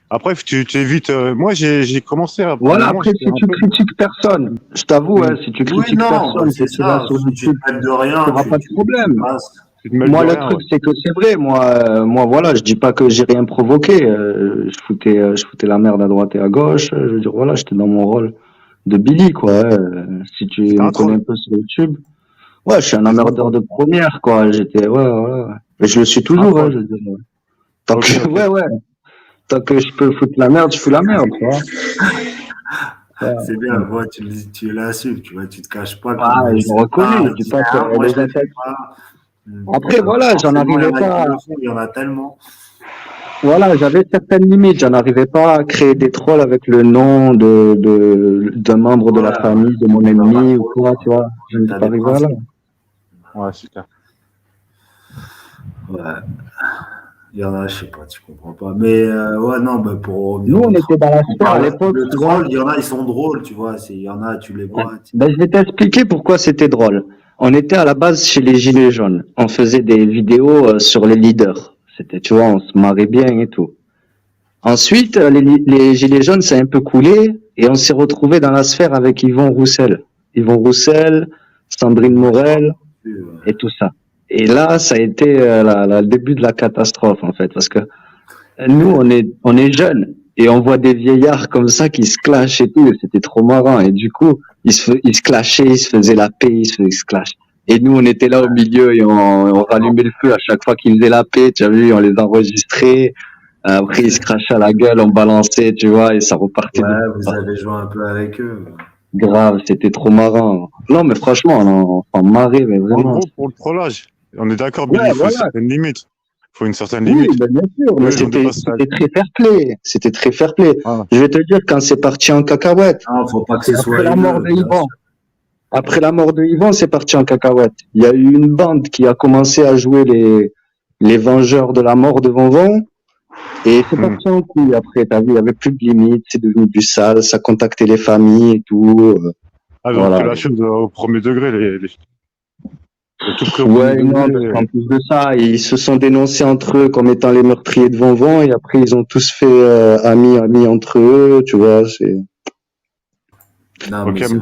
Après, tu évites. Moi, j'ai commencé à. Voilà, Moi, après, si tu critiques personne, je t'avoue, hein, si tu Oui, critiques non, bah, personne, c'est que tu vas ça. sur Si tu YouTube, te mêles de tu rien, n'auras pas de tu problème. passes. tu te mêles de Moi, le rien. truc, Ouais. c'est que c'est vrai, moi, voilà, je dis pas que j'ai rien provoqué, je foutais la merde à droite et à gauche, je veux dire, voilà, j'étais dans mon rôle de Billy, quoi, si tu C'était me un connais un troll. peu sur YouTube. Ouais, je suis un C'était un emmerdeur troll. de première, quoi, ouais. Mais je le suis Un toujours, hein, troll. je veux dire. Tant Ok, que, ok. ouais, tant que je peux foutre la merde, je fous la merde, tu vois. C'est bien, moi, tu l'assumes, tu vois, tu te caches pas Ah, quand je le c'est reconnais, pas, je dis dis, pas que ah, moi, les je le fais attaques. pas. Après, Alors que voilà, j'en forcément, il y arrivais en a qui pas. le font, il y en a tellement. Voilà, j'avais certaines limites. J'en arrivais pas à créer des trolls avec le nom d'un membre de la Ouais, famille, de mon ça va pas ennemi ou trop quoi, loin. tu vois. Je n'étais T'as pas des arrivé à là. principes. Ouais, c'est clair. Ouais. Il y en a, je sais pas, tu comprends pas. Mais ouais, non, bah, pour revenir Nous, au on troll, était dans la sphère à l'époque, le tu vois. troll, il y en a, ils sont drôles, tu vois. Il y en a, tu les Ouais. vois. Ben, je vais t'expliquer pourquoi c'était drôle. On était à la base chez les Gilets jaunes. On faisait des vidéos sur les leaders. C'était, tu vois, on se marrait bien et tout. Ensuite, les Gilets jaunes, c'est un peu coulé et on s'est retrouvé dans la sphère avec Yvon Roussel. Yvon Roussel, Sandrine Ouais, Morel et tout ça. Et là, ça a été le début de la catastrophe, en fait, parce que nous, on est jeunes et on voit des vieillards comme ça qui se clashent et tout, et c'était trop marrant. Et du coup, ils se clashaient, ils se faisaient la paix, ils se clashent. Et nous, on était là au milieu et on rallumait le feu à chaque fois qu'ils faisaient la paix, tu as vu, on les enregistrait. Après, ils se crachaient à la gueule, on balançait, tu vois, et ça repartait de ouais, vous avez joué un peu avec eux. grave, c'était trop marrant. Non, mais franchement, on s'en marrait, mais En vraiment. gros, pour le trollage, on est d'accord, Ouais, Billy, il faut une voilà. certaine limite. Il faut une certaine Oui, limite. ben bien sûr, mais Eux, ils ont dépassé ça. c'était très fair play. C'était très fair play. Ah, Je vais te dire, quand c'est parti en cacahuète, Non, faut pas que c'est ce après soit la mort haineux, de bien Yvan. sûr. Après la mort de Yvan, c'est parti en cacahuète. Il y a eu une bande qui a commencé à jouer les vengeurs de la mort de Vonvon. Et c'est parti en couille après, t'as vu, il y avait plus de limites, c'est devenu du sale, ça contactait les familles et tout. Ah, ils ont pris Voilà. la chose au premier degré, ils ont tout pris au premier Ouais, non, parce degré. qu'en plus de ça, ils se sont dénoncés entre eux comme étant les meurtriers de Vonvon, et après ils ont tous fait amis entre eux, tu vois, c'est... Non, Ok, mais c'est